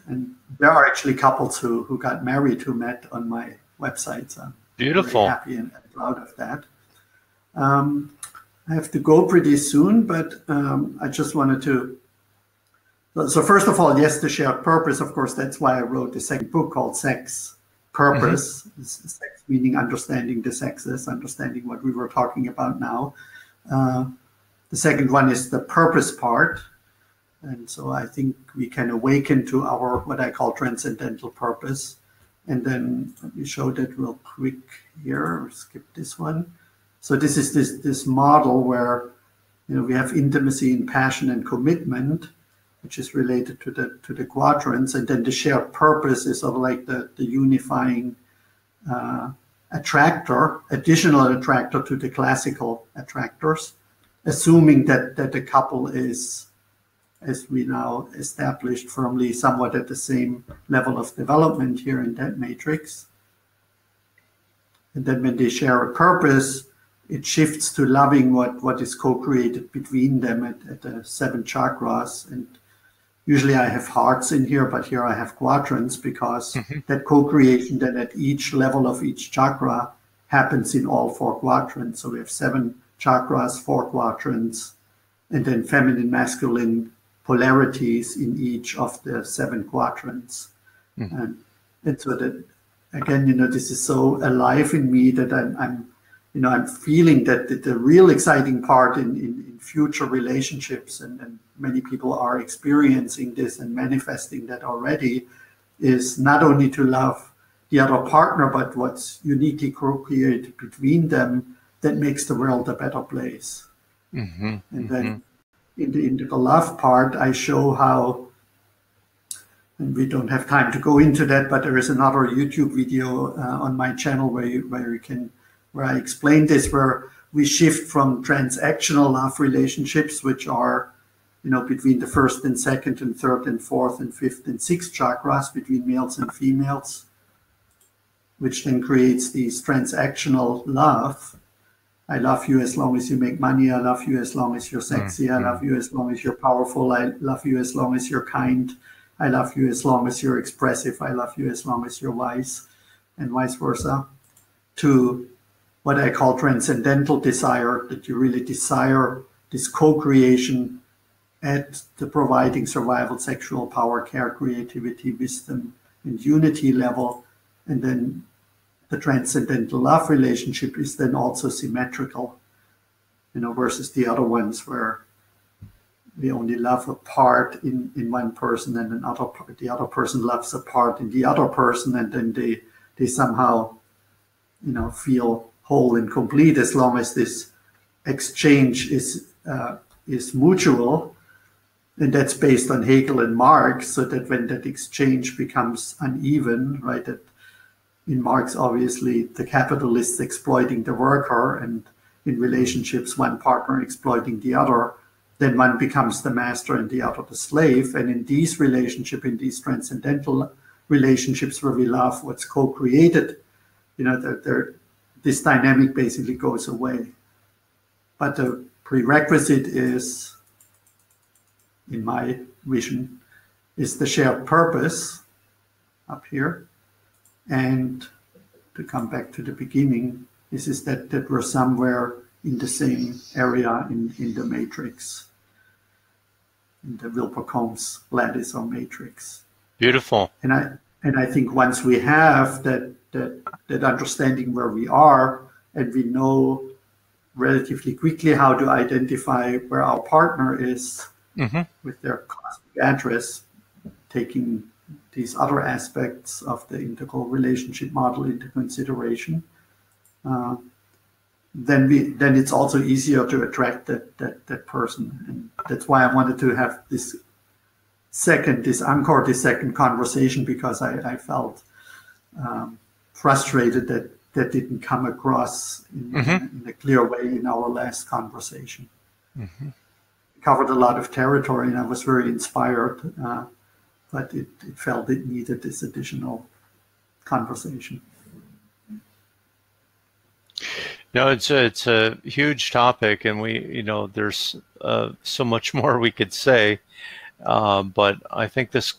And there are actually couples who got married who met on my website. So I'm beautiful, very happy and proud of that. I have to go pretty soon, but I just wanted to. So first of all, yes, the shared purpose. Of course, that's why I wrote the second book called Sex Purpose. Sex meaning understanding the sexes, understanding what we were talking about now. The second one is the purpose part. And so I think we can awaken to our, what I call transcendental purpose. And then let me show that real quick here, skip this one. So this is this model where, we have intimacy and passion and commitment, which is related to the quadrants. And then the shared purpose is sort of like the unifying attractor, additional attractor to the classical attractors, assuming that the couple is, as we now established firmly, somewhat at the same level of development here in that matrix. And then when they share a purpose, it shifts to loving what is co-created between them at the 7 chakras. And usually I have hearts in here, but here I have quadrants because that co-creation then at each level of each chakra happens in all 4 quadrants. So we have 7 chakras, 4 quadrants, and then feminine, masculine polarities in each of the 7 quadrants. And so that, again, this is so alive in me that I'm I'm feeling that the real exciting part in future relationships, and many people are experiencing this and manifesting that already, is not only to love the other partner, but what's uniquely co-created between them that makes the world a better place. And then in the love part, I show how, and we don't have time to go into that, but there is another YouTube video on my channel where I explain this, where we shift from transactional love relationships, which are, between the first and second and third and fourth and fifth and sixth chakras, between males and females, which then creates these transactional love. I love you as long as you make money. I love you as long as you're sexy. I love you as long as you're powerful. I love you as long as you're kind. I love you as long as you're expressive. I love you as long as you're wise, and vice versa. To what I call transcendental desire, that you really desire this co-creation at the providing survival, sexual power, care, creativity, wisdom, and unity level. And then the transcendental love relationship is then also symmetrical, versus the other ones where we only love a part in one person, and the other person loves a part in the other person, and then they somehow, feel whole and complete as long as this exchange is mutual. And that's based on Hegel and Marx, so that when that exchange becomes uneven, right, that in Marx, obviously, the capitalist exploiting the worker, and in relationships, one partner exploiting the other, then one becomes the master and the other the slave. And in these relationships, in these transcendental relationships where we love what's co-created, this dynamic basically goes away. But the prerequisite is, in my vision, is the shared purpose up here. And to come back to the beginning, is that we're somewhere in the same area in the matrix, in the Wilbur-Combs lattice or matrix. Beautiful. And I think once we have that understanding where we are, and we know relatively quickly how to identify where our partner is with their cosmic address, taking these other aspects of the integral relationship model into consideration, then it's also easier to attract that person. And that's why I wanted to have this Encore, this second conversation, because I felt frustrated that didn't come across in a clear way in our last conversation. We covered a lot of territory, and I was very inspired, but it felt it needed this additional conversation. No, it's a huge topic, and there's so much more we could say, but I think this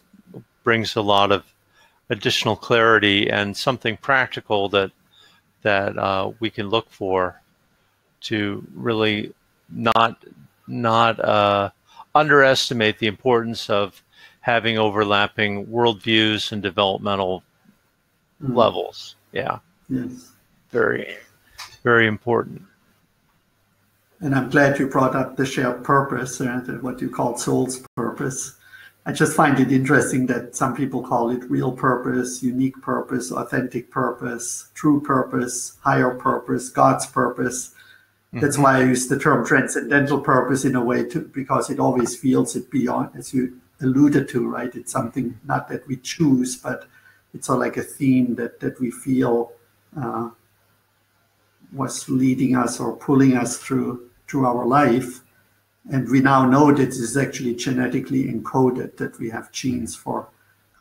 brings a lot of additional clarity and something practical that we can look for to really not underestimate the importance of having overlapping worldviews and developmental levels. Yeah. Yes. Very, very important. And I'm glad you brought up the shared purpose, what you call soul's purpose. I just find it interesting that some people call it real purpose, unique purpose, authentic purpose, true purpose, higher purpose, God's purpose. That's why I use the term transcendental purpose in a way because it always feels it beyond, as you alluded to, right? It's something not that we choose, but it's like a theme that we feel was leading us or pulling us through our life. And we now know that this is actually genetically encoded, that we have genes for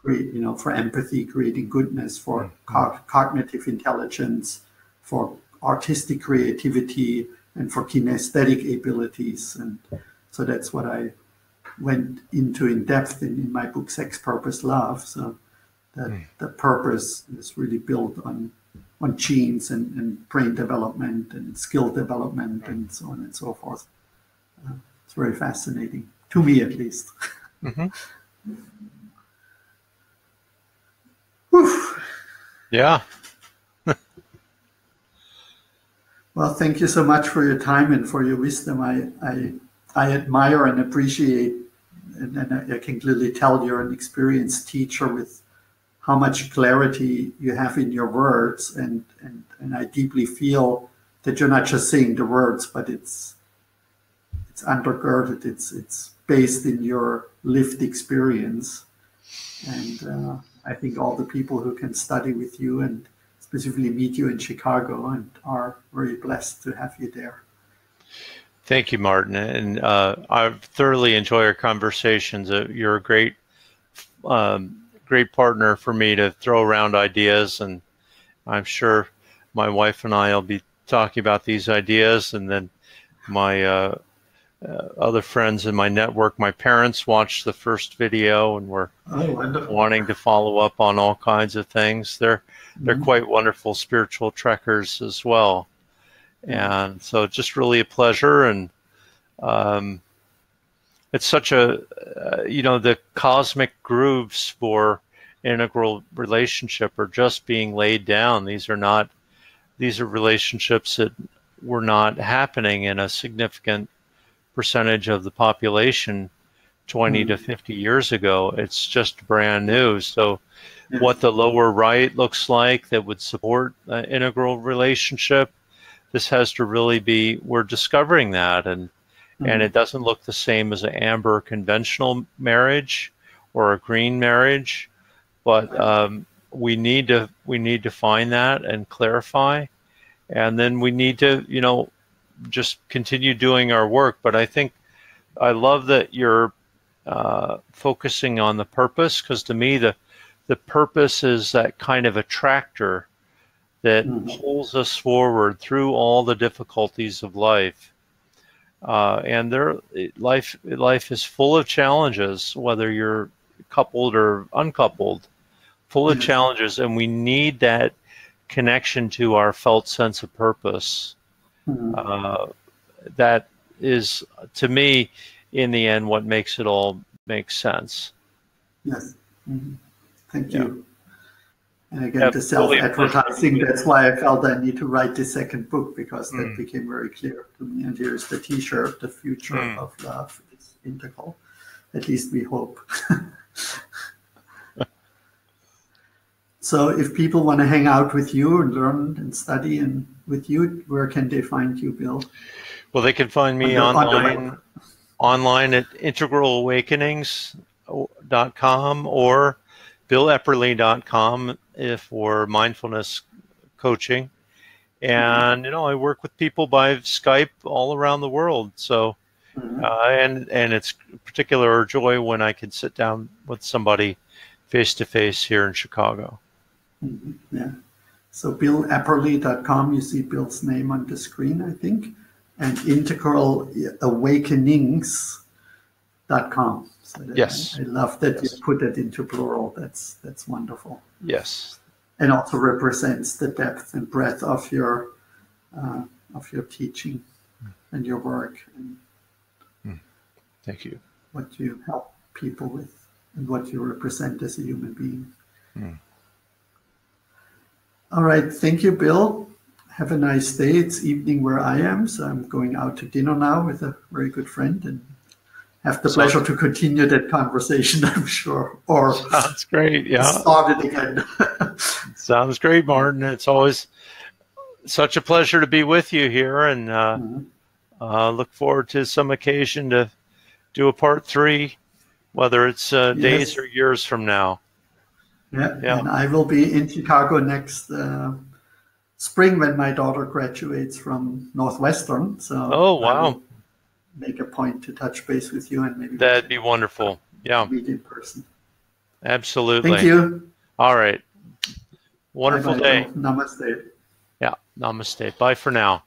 empathy, creating goodness, for cognitive intelligence, for artistic creativity, and for kinesthetic abilities. And so that's what I went into in depth in my book, Sex, Purpose, Love. So that the purpose is really built on genes and brain development and skill development and so on and so forth. It's very fascinating, to me at least. Yeah. Well, thank you so much for your time and for your wisdom. I admire and appreciate, and I can clearly tell you're an experienced teacher with how much clarity you have in your words, and I deeply feel that you're not just saying the words, but it's undergirded, it's based in your lived experience. And I think all the people who can study with you and specifically meet you in Chicago and are very blessed to have you there. Thank you, Martin. And I thoroughly enjoy our conversations. You're a great partner for me to throw around ideas, and I'm sure my wife and I will be talking about these ideas, and then my other friends in my network, my parents watched the first video and were wanting to follow up on all kinds of things. They're quite wonderful spiritual trekkers as well. And so it's just really a pleasure. And it's such a, the cosmic grooves for integral relationship are just being laid down. These are relationships that were not happening in a significant percentage of the population 20 to 50 years ago. It's just brand new. So what the lower right looks like that would support an integral relationship, this has to really be, we're discovering that, and it doesn't look the same as an amber conventional marriage or a green marriage, but we need to find that and clarify, and then we need to just continue doing our work. But I think I love that you're focusing on the purpose, because to me the purpose is that kind of a tractor that pulls us forward through all the difficulties of life. And life is full of challenges, whether you're coupled or uncoupled, full of challenges, and we need that connection to our felt sense of purpose. That is, to me, in the end, what makes it all make sense. Yes. Thank you. And again, the self-advertising, that's why I felt I need to write the second book, because that became very clear to me. And here's the t-shirt, The Future of Love is Integral. At least we hope. So if people want to hang out with you and learn and study and with you, where can they find you, Bill? Well, they can find me online at integralawakenings.com or BillEpperly.com for mindfulness coaching. And I work with people by Skype all around the world. So and it's a particular joy when I can sit down with somebody face to face here in Chicago. Yeah. So BillEpperly.com, you see Bill's name on the screen, I think, and integralawakenings.com. So yes. I love that you put it into plural. That's wonderful. Yes. And also represents the depth and breadth of your teaching and your work, and thank you. What you help people with and what you represent as a human being. All right. Thank you, Bill. Have a nice day. It's evening where I am, so I'm going out to dinner now with a very good friend, and have the pleasure to continue that conversation, I'm sure. Or sounds great. Yeah. Start it again. Sounds great, Martin. It's always such a pleasure to be with you here, and look forward to some occasion to do a part 3, whether it's days or years from now. Yeah, and I will be in Chicago next spring when my daughter graduates from Northwestern. So wow. Make a point to touch base with you, and maybe that'd be wonderful. Yeah, meet in person. Absolutely. Thank you. All right. Wonderful day. Namaste. Yeah, namaste. Bye for now.